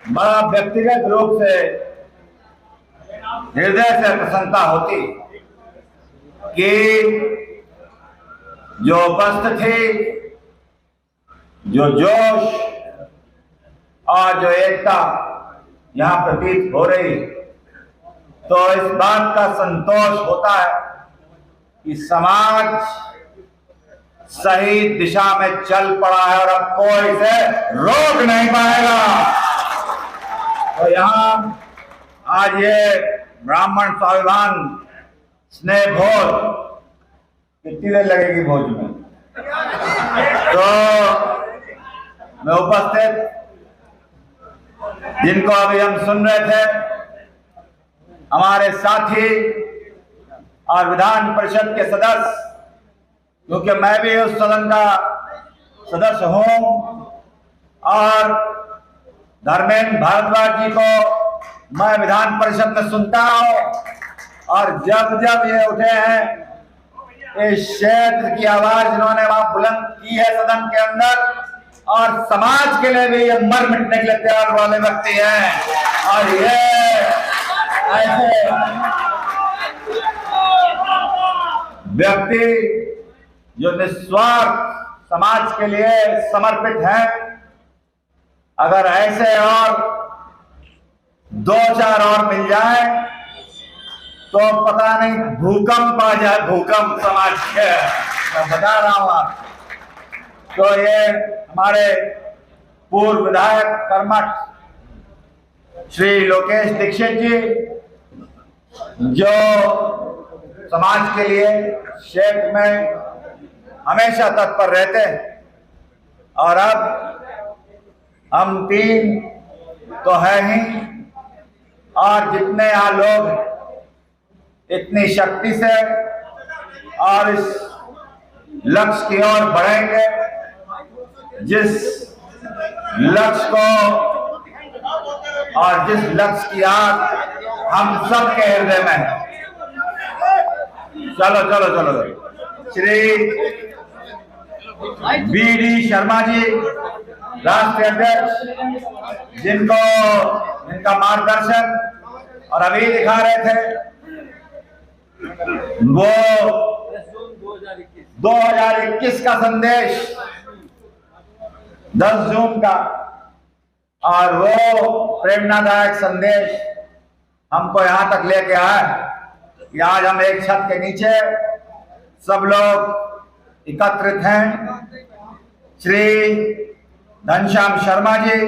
बड़ा व्यक्तिगत रूप से हृदय से प्रसन्नता होती कि जो उपस्थित थी, जो जोश और जो एकता यहाँ प्रतीत हो रही, तो इस बात का संतोष होता है कि समाज सही दिशा में चल पड़ा है और अब कोई इसे रोक नहीं पाएगा। तो यहाँ आज ये ब्राह्मण स्वाभिमान स्नेह भोज कितनी देर लगेगी भोज में, तो मैं उपस्थित जिनको अभी हम सुन रहे थे, हमारे साथी और विधान परिषद के सदस्य, क्योंकि मैं भी उस सदन का सदस्य हूं, और धर्मेंद्र भारद्वाज जी को मैं विधान परिषद में सुनता हूं, और जब जब ये उठे हैं, इस क्षेत्र की आवाज इन्होंने वहां बुलंद की है सदन के अंदर, और समाज के लिए भी ये मर मिटने के लिए तैयार वाले व्यक्ति हैं। और ये ऐसे व्यक्ति जो निस्वार्थ समाज के लिए समर्पित हैं, अगर ऐसे और 2-4 और मिल जाए तो पता नहीं भूकंप आ जाए, भूकंप समाज के, मैं बता रहा हूं आप। तो ये हमारे पूर्व विधायक कर्मठ श्री लोकेश दीक्षित जी, जो समाज के लिए क्षेत्र में हमेशा तत्पर रहते हैं, और अब हम 3 तो है ही, और जितने यहाँ लोग इतनी शक्ति से और इस लक्ष्य की ओर बढ़ेंगे, जिस लक्ष्य को और जिस लक्ष्य की आग हम सबके हृदय में है। चलो चलो चलो। श्री बी.डी. शर्मा जी, राष्ट्रीय अध्यक्ष, जिनका मार्गदर्शन और अभी दिखा रहे थे, वो 2021 का संदेश 10 जून का, और वो प्रेरणादायक संदेश हमको यहां तक लेके आए कि आज हम एक छत के नीचे सब लोग एकत्रित हैं। श्री घनश्याम शर्मा जी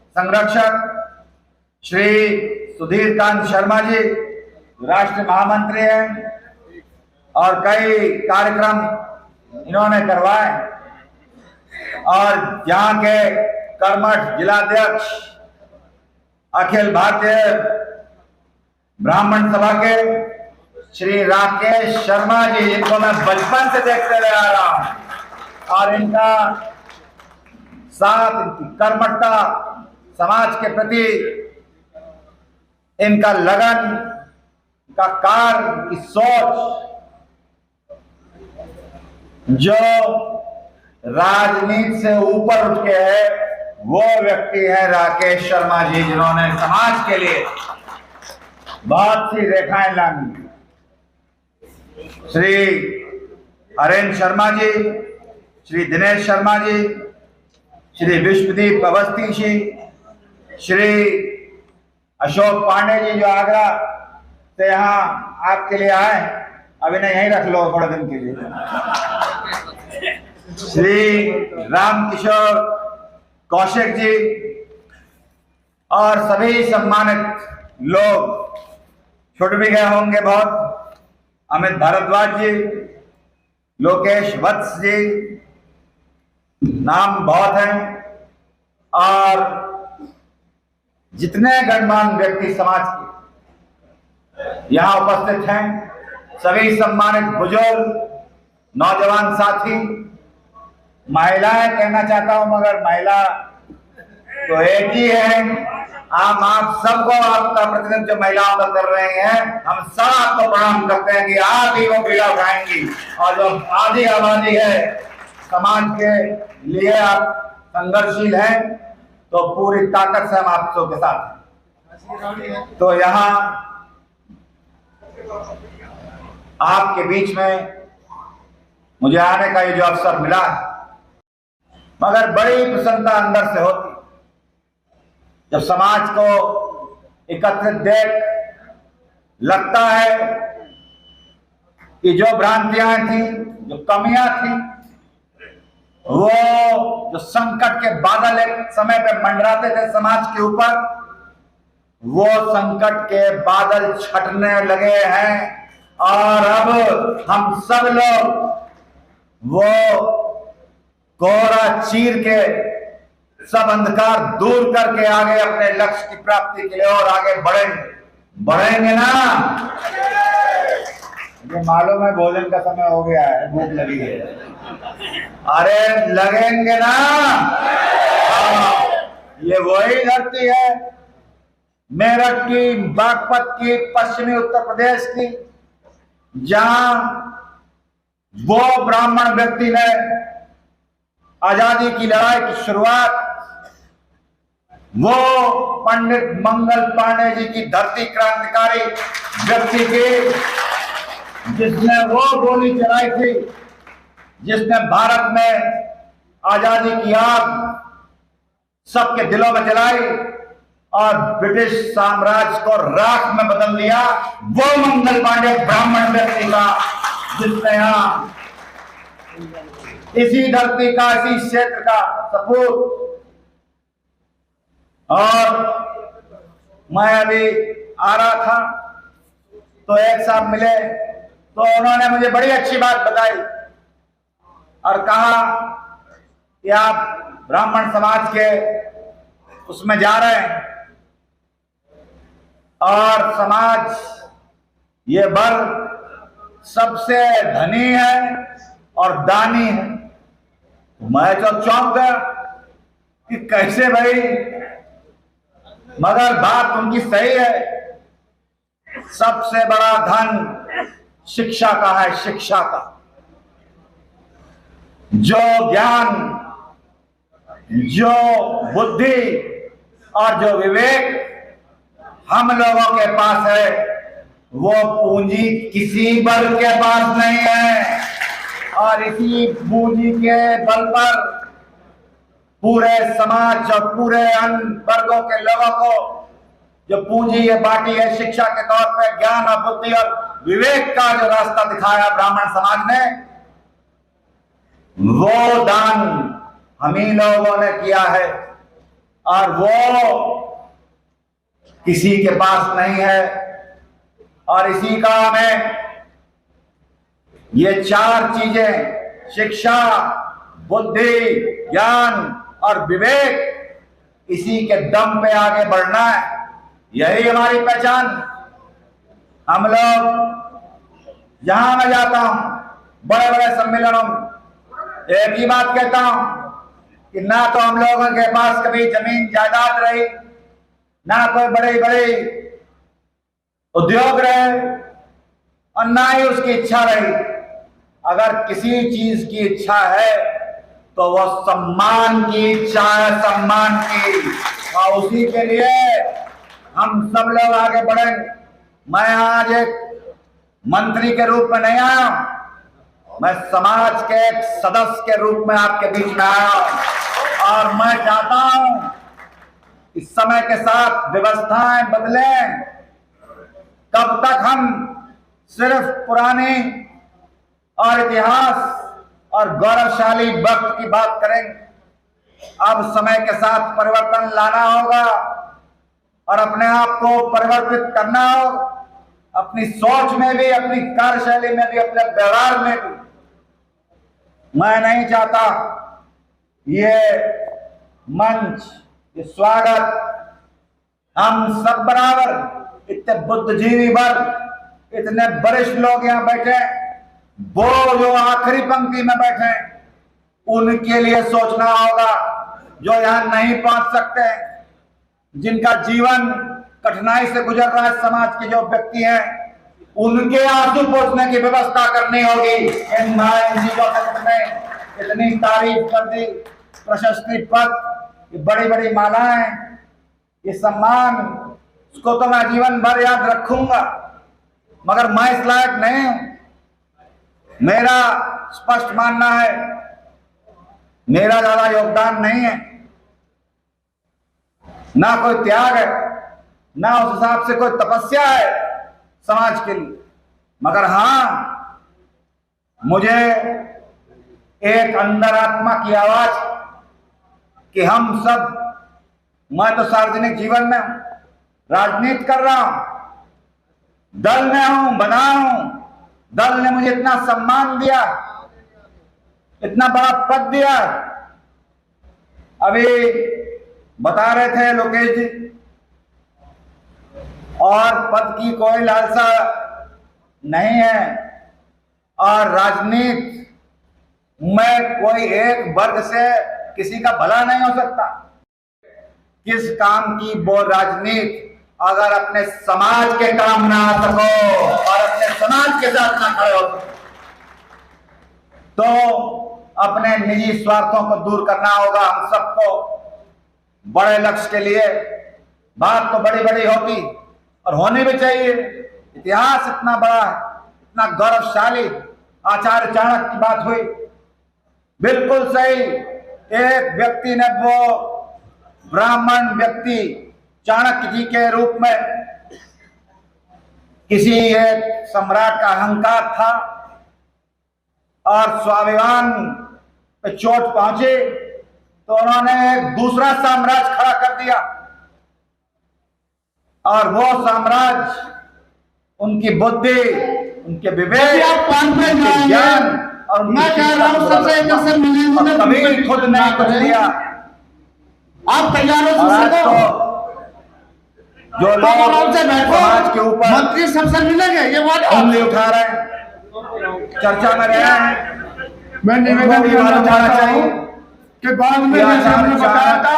संरक्षक, श्री सुधीर कांत शर्मा जी राष्ट्रीय महामंत्री हैं, और कई कार्यक्रम इन्होंने करवाए, और यहाँ के कर्मठ जिलाध्यक्ष अखिल भारतीय ब्राह्मण सभा के श्री राकेश शर्मा जी, जिनको मैं बचपन से देखते रह रहा हूं, और इनका साथ, कर्मठता, समाज के प्रति इनका लगन, का कार्य, की सोच, जो राजनीति से ऊपर उठ के है, वो व्यक्ति है राकेश शर्मा जी, जिन्होंने समाज के लिए बहुत सी रेखाएं लांघी। श्री हरेंद्र शर्मा जी, श्री दिनेश शर्मा जी, श्री विश्वदीप अवस्थी जी, श्री अशोक पांडे जी, जो आगरा से यहाँ आपके लिए आए, अभी नहीं यहीं रख लो थोड़े दिन के लिए, श्री राम किशोर कौशिक जी, और सभी सम्मानित लोग, छुट भी गए होंगे बहुत, अमित भारद्वाज जी, लोकेश वत्स जी, नाम बहुत हैं, और जितने गणमान्य व्यक्ति समाज के यहाँ उपस्थित हैं, सभी सम्मानित बुजुर्ग, नौजवान साथी, महिलाएं कहना चाहता हूं, मगर महिला तो एक ही है, हम आप सबको, आपका प्रतिनिधित्व जो महिलाओं का कर रहे हैं, हम सब आपको प्रणाम करते हैं कि आप ही वो पीड़ा उठाएंगी, और जो आधी आबादी है समाज के लिए आप संघर्षशील हैं, तो पूरी ताकत से हम आप सबके साथ हैं। तो यहाँ आपके बीच में मुझे आने का ये जो अवसर मिला है, मगर बड़ी प्रसन्नता अंदर से होती जब समाज को एकत्रित देख लगता है कि जो भ्रांतियां थी, जो कमियां थी, वो जो संकट के बादल एक समय पे मंडराते थे समाज के ऊपर, वो संकट के बादल छटने लगे हैं। और अब हम सब लोग वो कोहरा चीर के सब अंधकार दूर करके आगे अपने लक्ष्य की प्राप्ति के लिए और आगे बढ़ेंगे ना। मुझे मालूम है भोजन का समय हो गया है, भूख लगी है। अरे लगेंगे ना। ये वही धरती है मेरठ की, बागपत की, पश्चिमी उत्तर प्रदेश की, जहां वो ब्राह्मण व्यक्ति ने आजादी की लड़ाई की शुरुआत वो पंडित मंगल पांडे जी की धरती क्रांतिकारी व्यक्ति की, जिसने वो गोली चलाई थी, जिसने भारत में आजादी की आग सबके दिलों में जलाई और ब्रिटिश साम्राज्य को राख में बदल दिया। वो मंगल पांडे ब्राह्मण व्यक्ति का, जिसने यहाँ इसी धरती का, इसी क्षेत्र का सपूत। और मैं अभी आ रहा था तो एक साहब मिले, तो उन्होंने मुझे बड़ी अच्छी बात बताई और कहा कि आप ब्राह्मण समाज के उसमें जा रहे हैं और समाज ये वर्ग सबसे धनी है और दानी है। मैं तो चौंक गया कि कैसे भाई, मगर बात उनकी सही है। सबसे बड़ा धन शिक्षा का है, शिक्षा का। जो ज्ञान, जो बुद्धि और जो विवेक हम लोगों के पास है, वो पूंजी किसी वर्ग के पास नहीं है। और इसी पूंजी के बल पर पूरे समाज और पूरे अन्य वर्गों के लोगों को जो पूंजी ये बांटी है शिक्षा के तौर पे, ज्ञान और बुद्धि और विवेक का जो रास्ता दिखाया ब्राह्मण समाज ने, वो दान हम ही लोगों ने किया है और वो किसी के पास नहीं है। और इसी का हमें ये चार चीजें, शिक्षा, बुद्धि, ज्ञान और विवेक, इसी के दम पे आगे बढ़ना है। यही हमारी पहचान। हम लोग जहां मैं जाता हूं बड़े बड़े सम्मेलनों में, एक ही बात कहता हूं कि ना तो हम लोगों के पास कभी जमीन जायदाद रही, ना कोई बड़े बड़े उद्योग रहे और ना ही उसकी इच्छा रही। अगर किसी चीज की इच्छा है तो वो सम्मान की इच्छा है, सम्मान की, और उसी के लिए हम सब लोग आगे बढ़ेंगे। मैं आज एक मंत्री के रूप में नहीं आया, मैं समाज के एक सदस्य के रूप में आपके बीच में आया और मैं चाहता हूं इस समय के साथ व्यवस्थाएं बदलें। कब तक हम सिर्फ पुरानी और इतिहास और गौरवशाली वक्त की बात करेंगे? अब समय के साथ परिवर्तन लाना होगा और अपने आप को परिवर्तित करना होगा, अपनी सोच में भी, अपनी कार्यशैली में भी, अपने व्यवहार में भी। मैं नहीं चाहता ये मंच, ये स्वागत, हम सब बराबर, इतने बुद्धिजीवी वर्ग, इतने वरिष्ठ लोग यहाँ बैठे, वो जो आखिरी पंक्ति में बैठे, उनके लिए सोचना होगा। जो यहाँ नहीं पहुंच सकते, जिनका जीवन कठिनाई से गुजर रहा है, समाज के जो व्यक्ति हैं, उनके आंसू पोंछने की व्यवस्था करनी होगी। इन चीजों में इतनी तारीफ कर दी, प्रशस्ति पत्र, ये बड़ी बड़ी मालाएं, ये सम्मान, उसको तो मैं जीवन भर याद रखूंगा, मगर मैं इस लायक नहीं हूं। मेरा स्पष्ट मानना है, मेरा ज्यादा योगदान नहीं है, ना कोई त्याग है, ना उस हिसाब से कोई तपस्या है समाज के लिए। मगर हां, मुझे एक अंतरात्मा की आवाज कि हम सब, मैं तो सार्वजनिक जीवन में हूं, राजनीति कर रहा हूं, दल में हूं, बना हूं, दल ने मुझे इतना सम्मान दिया, इतना बड़ा पद दिया। अभी बता रहे थे लोकेश जी, और पद की कोई लालसा नहीं है, और राजनीति में कोई एक वर्ग से किसी का भला नहीं हो सकता। किस काम की वो राजनीति अगर अपने समाज के काम ना आ सको और अपने समाज के साथ ना खड़े हो तो अपने निजी स्वार्थों को दूर करना होगा। हम सबको बड़े लक्ष्य के लिए बात तो बड़ी बड़ी होती और होनी भी चाहिए। इतिहास इतना बड़ा है, इतना गौरवशाली, आचार्य चाणक्य की बात हुई, बिल्कुल सही। एक व्यक्ति ने, वो ब्राह्मण व्यक्ति चाणक्य जी के रूप में, किसी एक सम्राट का अहंकार था और स्वाभिमान पे चोट पहुंची तो उन्होंने एक दूसरा साम्राज्य खड़ा कर दिया, और वो साम्राज्य उनकी बुद्धि, उनके विवेक, उनके ज्ञान और मैं कह रहा हूं सबसे कभी खुद नहीं कुछ दिया। आप तैयार हो जो लोग समाज के ऊपर मंत्री सबसे मिलेंगे, ये बात उंगली उठा रहे हैं, चर्चा में रहे हैं, मैं निवेदन करना चाहता हूं कि बाद में जैसे हमने बताया था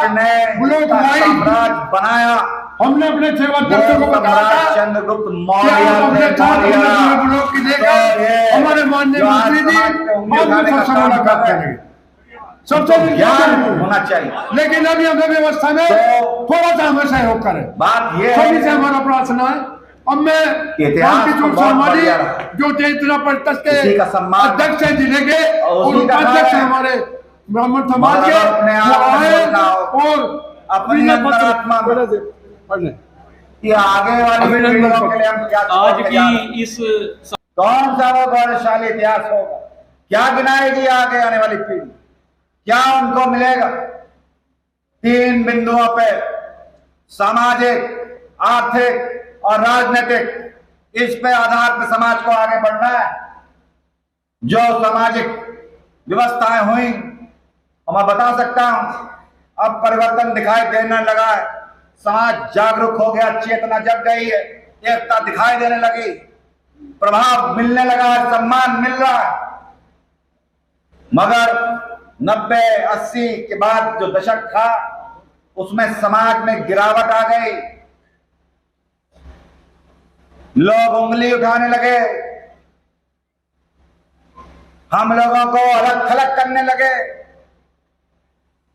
साम्राज्य बनाया, हमने अपने सेवादत्तों को बताया था चंद्रगुप्त मौर्य हमारे माननीय मंत्री जी सवाल करेंगे, सबसे होना चाहिए। लेकिन अभी हमें व्यवस्था में थोड़ा सा हमें सहयोग करें, बात ये सभी से हमारा प्रार्थना है। अब मैं जो चैतना परिषद के अध्यक्ष है जिले के और उपाध्यक्ष है हमारे ब्राह्मण समाज के, और अपनी अंतरात्मा में कि आगे वाली पीढ़ियों के लिए हम क्या आज की इस कौन सा वो गौरवशाली इतिहास होगा, क्या गिनाएगी आगे आने वाली पीढ़ी, क्या उनको मिलेगा। 3 बिंदुओं पे, सामाजिक, आर्थिक और राजनीतिक, इस पे आधार पे समाज को आगे बढ़ना है। जो सामाजिक व्यवस्थाएं हुई, मैं बता सकता हूं, अब परिवर्तन दिखाई देने लगा है, समाज जागरूक हो गया, चेतना जग गई है, एकता दिखाई देने लगी, प्रभाव मिलने लगा है, सम्मान मिल रहा है। मगर 90-80 के बाद जो दशक था, उसमें समाज में गिरावट आ गई, लोग उंगली उठाने लगे, हम लोगों को अलग थलग करने लगे,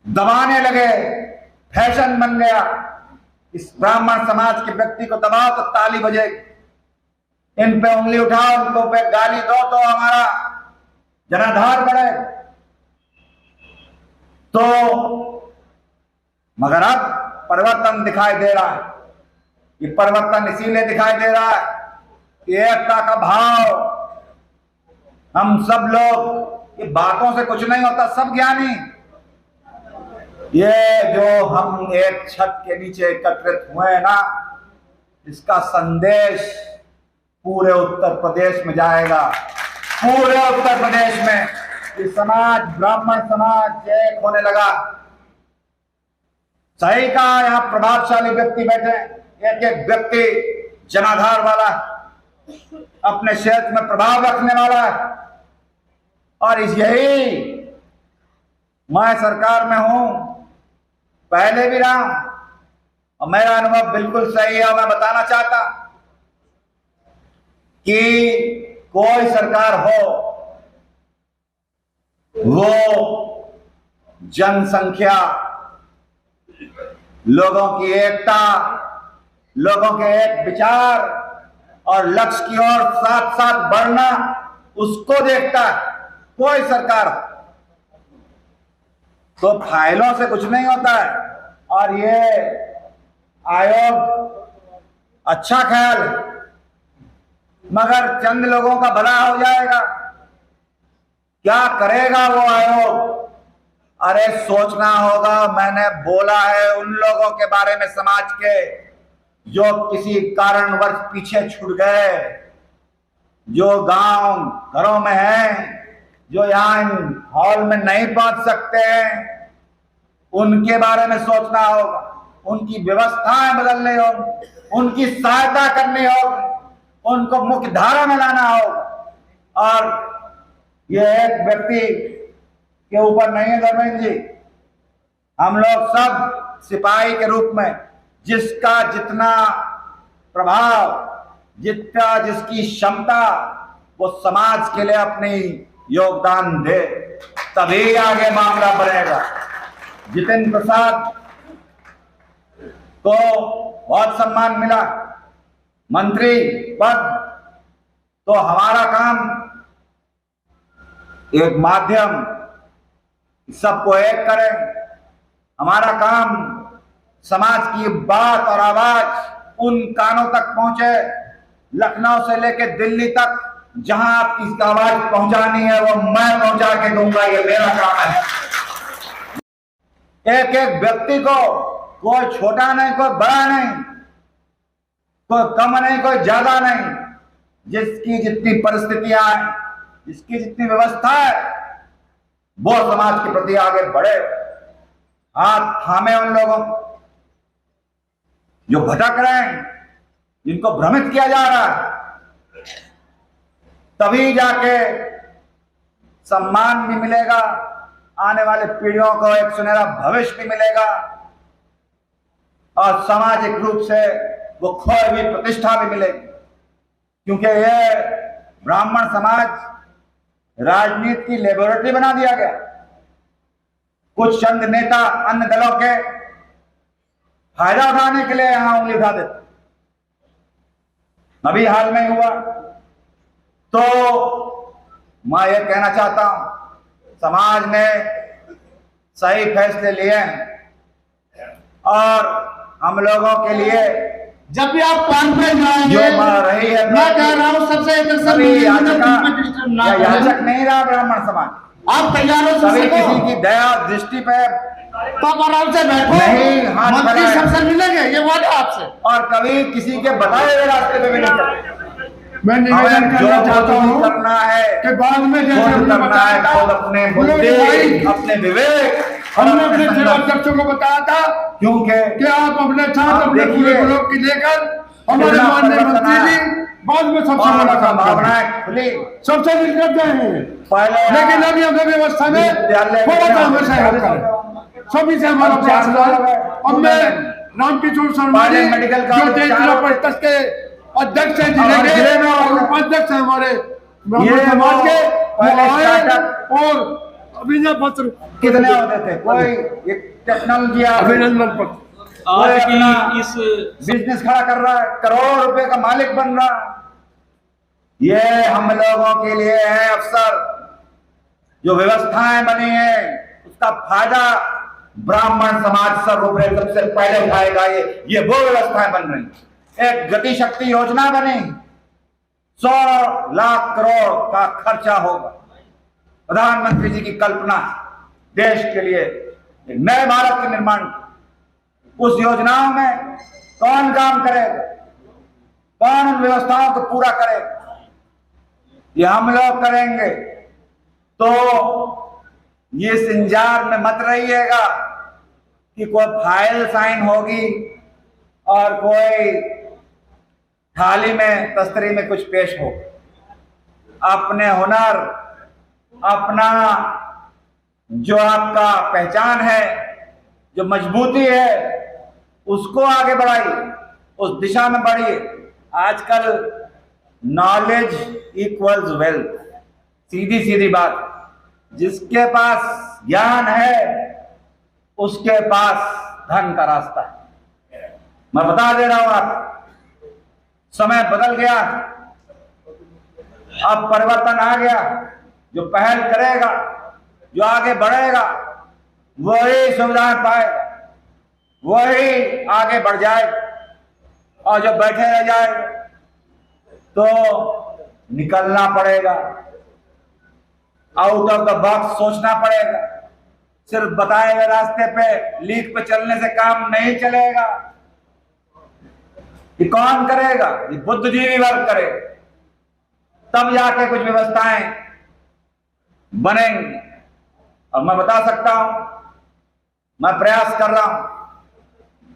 दबाने लगे, फैशन बन गया। इस ब्राह्मण समाज के व्यक्ति को दबाओ तो ताली बजेगी, इन पे उंगली उठाओ, उनको पे गाली दो तो हमारा जनाधार बढ़े। तो मगर अब परिवर्तन दिखाई दे रहा है। ये परिवर्तन इसीलिए दिखाई दे रहा है कि एकता का भाव, हम सब लोग, ये बातों से कुछ नहीं होता, सब ज्ञानी, ये जो हम एक छत के नीचे एकत्रित हुए ना, इसका संदेश पूरे उत्तर प्रदेश में जाएगा। पूरे उत्तर प्रदेश में ये समाज, ब्राह्मण समाज एक होने लगा। सही कहा, यहाँ प्रभावशाली व्यक्ति बैठे, एक एक व्यक्ति जनाधार वाला, अपने क्षेत्र में प्रभाव रखने वाला है। और यही मैं सरकार में हूं, पहले भी रहा, और मेरा अनुभव बिल्कुल सही है। और मैं बताना चाहता कि कोई सरकार हो, वो जनसंख्या लोगों की एकता, लोगों के एक विचार और लक्ष्य की ओर साथ साथ बढ़ना, उसको देखता है कोई सरकार। तो फाइलों से कुछ नहीं होता है। और ये आयोग अच्छा ख्याल है, मगर चंद लोगों का भला हो जाएगा। क्या करेगा वो आयोग? अरे सोचना होगा। मैंने बोला है उन लोगों के बारे में समाज के जो किसी कारणवश पीछे छूट गए, जो गांव घरों में हैं, जो यहाँ हॉल में नहीं पहुंच सकते हैं, उनके बारे में सोचना होगा। उनकी व्यवस्थाएं बदलनी होगी, उनकी सहायता करनी होगी, उनको मुख्य धारा में लाना होगा। और ये एक व्यक्ति के ऊपर नहीं है धर्मेंद्र जी, हम लोग सब सिपाही के रूप में जिसका जितना प्रभाव, जितना जिसकी क्षमता, वो समाज के लिए अपनी योगदान दे, तभी आगे मामला बढ़ेगा। जितेंद्र प्रसाद को बहुत सम्मान मिला, मंत्री पद, तो हमारा काम एक माध्यम सबको एक करें। हमारा काम समाज की बात और आवाज उन कानों तक पहुंचे, लखनऊ से लेकर दिल्ली तक, जहां आपकी आवाज पहुंचानी है वो मैं पहुंचा के दूंगा। ये मेरा काम है। एक एक व्यक्ति को, कोई छोटा नहीं, कोई बड़ा नहीं, कोई कम नहीं, कोई ज्यादा नहीं, जिसकी जितनी परिस्थितियां हैं, जिसकी जितनी व्यवस्था है, वो समाज के प्रति आगे बढ़े। हाथ थामे उन लोगों जो भटक रहे हैं, जिनको भ्रमित किया जा रहा है, तभी जाके सम्मान भी मिलेगा, आने वाले पीढ़ियों को एक सुनहरा भविष्य भी मिलेगा, और सामाजिक रूप से वो खोई हुई प्रतिष्ठा भी मिलेगी। क्योंकि ये ब्राह्मण समाज राजनीति की लेबोरेटरी बना दिया गया। कुछ चंद नेता अन्य दलों के फायदा उठाने के लिए यहां उंगली उठा देते। अभी हाल में हुआ। तो मैं ये कहना चाहता हूं, समाज ने सही फैसले लिए हैं और हम लोगों के लिए जब भी आप कॉन्फ्रेंस जाएंगे, रही है, मैं कह रहा हूं सबसे याचक नहीं रहा ब्राह्मण समाज। आप तैयार हो कभी किसी की दया दृष्टि पे तो आप आराम से बैठो, नहीं हाथ मंत्री सबसे मिलेंगे, ये वादा आपसे। और कभी किसी के बताए हुए रास्ते पे भी नहीं चले। मैं निवेदन करना चाहता हूं करना है कि बाद में जैसे करना है, खुद अपने बुद्धि, अपने विवेक, हमने अपने जिलाध्यक्षों को बताया था क्योंकि कि आप अपने साथ अपने पूरे ग्रुप की लेकर हमारे माननीय मंत्री जी बाद में सबसे मुलाकात भावनाएं खुली, सबसे मिलकर जाएंगे। लेकिन अभी हमें व्यवस्था में थोड़ा सा हमें सहयोग करें, सभी से हमारा प्रयास है। अब मैं रामकिशोर शर्मा जी जो जिला परिषद के अध्यक्ष हैं जिले के और उपाध्यक्ष हैं हमारे ब्राह्मण समाज के, और अभिनंदन पत्र कितने होते थे, कोई टेक्नोलॉजी अभिनंदन पत्र आज की इस बिजनेस खड़ा कर रहा है, करोड़ रुपए का मालिक बन रहा है। ये हम लोगों के लिए है अवसर। जो व्यवस्थाएं बनी है उसका फायदा ब्राह्मण समाज सर्वोपरि सबसे पहले उठाएगा। ये वो व्यवस्थाएं बन रही। एक गति शक्ति योजना बनी, 100 लाख करोड़ का खर्चा होगा। प्रधानमंत्री जी की कल्पना देश के लिए एक नए भारत के निर्माण। उस योजनाओं में कौन काम करेगा, कौन उन व्यवस्थाओं को पूरा करेगा? ये हम लोग करेंगे। तो ये सिंजार में मत रहिएगा कि कोई फाइल साइन होगी और कोई थाली में तस्तरी में कुछ पेश हो। अपने हुनर, अपना जो आपका पहचान है, जो मजबूती है, उसको आगे बढ़ाइए, उस दिशा में बढ़िए। आजकल नॉलेज इक्वल्स वेल्थ, सीधी सीधी बात। जिसके पास ज्ञान है उसके पास धन का रास्ता है। मैं बता दे रहा हूं आप, समय बदल गया, अब परिवर्तन आ गया। जो पहल करेगा, जो आगे बढ़ेगा, वही सुविधाएं पाएगा, वही आगे बढ़ जाए। और जब बैठे रह जाए तो निकलना पड़ेगा, आउट ऑफ द बॉक्स सोचना पड़ेगा। सिर्फ बताए हुए रास्ते पे, लीक पे चलने से काम नहीं चलेगा। ये कौन करेगा? ये बुद्धिजीवी वर्ग करे, तब जाके कुछ व्यवस्थाएं बनेंगी। और मैं बता सकता हूं, मैं प्रयास कर रहा हूं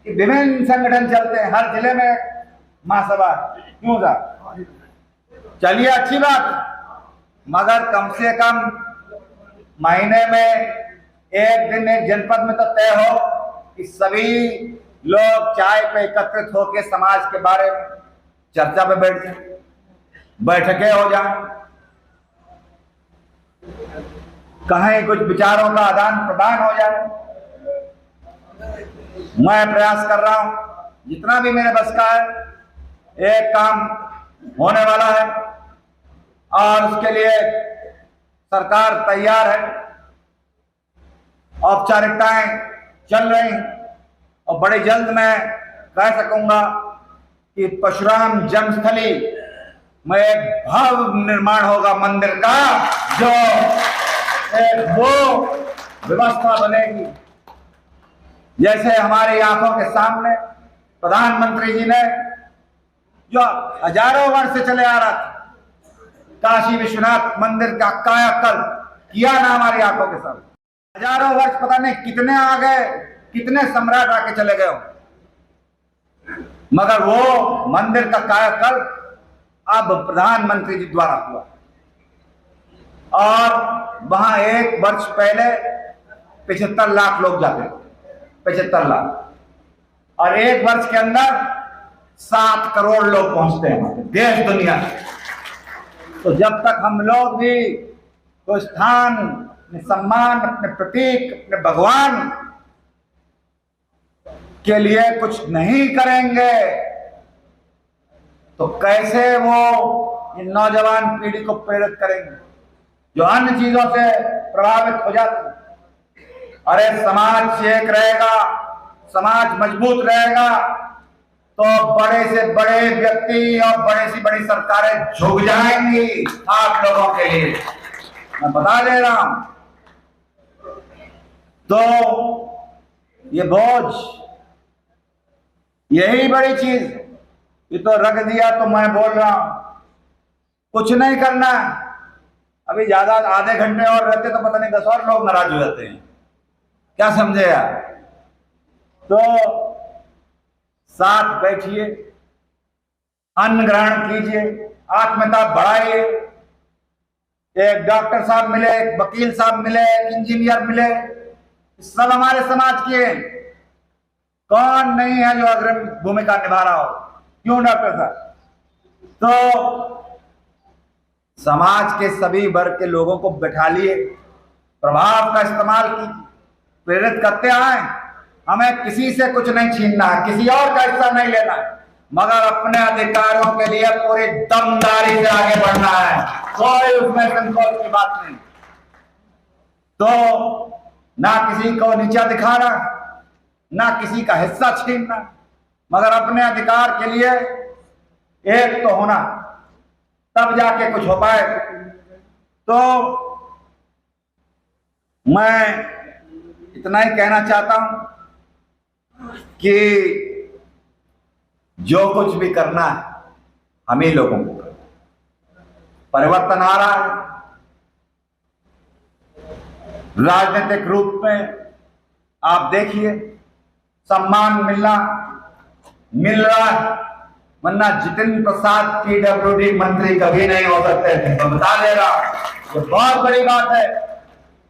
कि विभिन्न संगठन चलते हैं, हर जिले में महासभा। क्यों था? चलिए, अच्छी बात, मगर कम से कम महीने में एक दिन एक जनपद में तो तय हो कि सभी लोग चाय पे एकत्रित होकर समाज के बारे में चर्चा पे बैठ जाए, बैठकें हो जाए, कहीं कुछ विचारों का आदान प्रदान हो जाए। मैं प्रयास कर रहा हूं जितना भी मेरे बस का है। एक काम होने वाला है और उसके लिए सरकार तैयार है, औपचारिकताएं चल रही हैं और बड़े जल्द मैं कह सकूंगा कि परशुराम जन्मस्थली में एक भव्य निर्माण होगा मंदिर का, जो एक वो व्यवस्था बनेगी जैसे हमारी आंखों के सामने प्रधानमंत्री जी ने, जो हजारों वर्ष से चले आ रहा था, काशी विश्वनाथ मंदिर का कायाकल्प किया ना हमारी आंखों के सामने। हजारों वर्ष पता नहीं कितने आ गए, कितने सम्राट आके चले गए, मगर वो मंदिर का कायाकल्प अब प्रधानमंत्री जी द्वारा हुआ। और वहां एक वर्ष पहले 75 लाख लोग जाते थे, 75 लाख, और एक वर्ष के अंदर 7 करोड़ लोग पहुंचते हैं देश दुनिया से। तो जब तक हम लोग भी तो स्थान, अपने सम्मान, अपने प्रतीक, अपने भगवान के लिए कुछ नहीं करेंगे, तो कैसे वो इन नौजवान पीढ़ी को प्रेरित करेंगे जो अन्य चीजों से प्रभावित हो जाते हैं। अरे समाज एक रहेगा, समाज मजबूत रहेगा तो बड़े से बड़े व्यक्ति और बड़े से बड़ी सरकारें झुक जाएंगी आप लोगों के लिए, मैं बता दे रहा हूं। तो ये बोझ, यही बड़ी चीज, ये तो रख दिया तो मैं बोल रहा हूं कुछ नहीं करना। अभी ज्यादा आधे घंटे और रहते तो पता नहीं 10 और लोग नाराज हो जाते हैं, क्या समझे यार? तो साथ बैठिए, अन्न ग्रहण कीजिए, आत्मीयता बढ़ाइए। एक डॉक्टर साहब मिले, एक वकील साहब मिले, एक इंजीनियर मिले, सब हमारे समाज के। कौन नहीं है जो अग्रणी भूमिका निभा रहा हो? क्यों डॉक्टर साहब? तो समाज के सभी वर्ग के लोगों को बैठा लिए, प्रभाव का इस्तेमाल कीजिए, प्रेरित करते आए। हमें किसी से कुछ नहीं छीनना है, किसी और का हिस्सा नहीं लेना है, मगर अपने अधिकारों के लिए पूरी दमदारी से आगे बढ़ना है। कोई उसमें संकोच की बात नहीं। तो ना किसी को नीचा दिखाना, ना किसी का हिस्सा छीनना, मगर अपने अधिकार के लिए एक तो होना, तब जाके कुछ हो पाए। तो मैं इतना ही कहना चाहता हूं कि जो कुछ भी करना है हम ही लोगों को करना। परिवर्तन आ रहा है राजनीतिक रूप में, आप देखिए सम्मान मिल रहा है, वरना जितेंद्र प्रसाद पीडब्ल्यूडी मंत्री कभी नहीं हो सकते थे। मैं बता दे रहा, ये बहुत बड़ी बात है।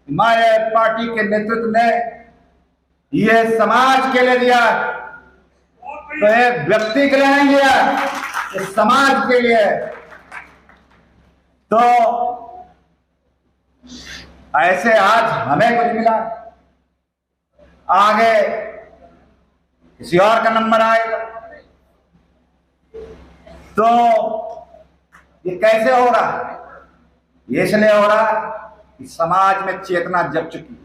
हमारे पार्टी के नेतृत्व ने ये समाज के लिए दिया, तो एक व्यक्ति के लिए नहीं दिया, ये समाज के लिए। तो ऐसे आज हमें कुछ मिला, आगे किसी और का नंबर आएगा। तो ये कैसे हो रहा है? ये इसलिए हो रहा है कि समाज में चेतना जग चुकी है,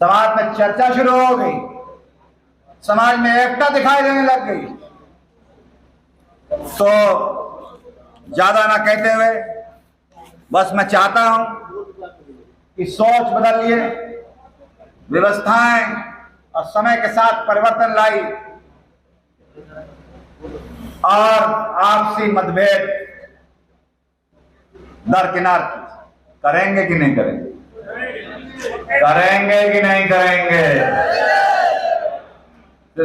समाज में चर्चा शुरू हो गई, समाज में एकता दिखाई देने लग गई। तो ज्यादा ना कहते हुए बस मैं चाहता हूं कि सोच बदलिए, व्यवस्थाएं और समय के साथ परिवर्तन लाई और आपसी मतभेद दरकिनार की। करेंगे कि नहीं करेंगे? करेंगे कि नहीं करेंगे? तो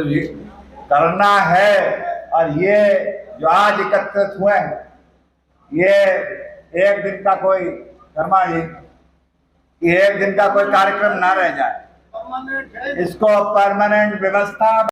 करना है। और ये जो आज एकत्रित हुए हैं, ये एक दिन का कोई शर्मा जी, एक दिन का कोई कार्यक्रम ना रह जाए, इसको परमानेंट व्यवस्था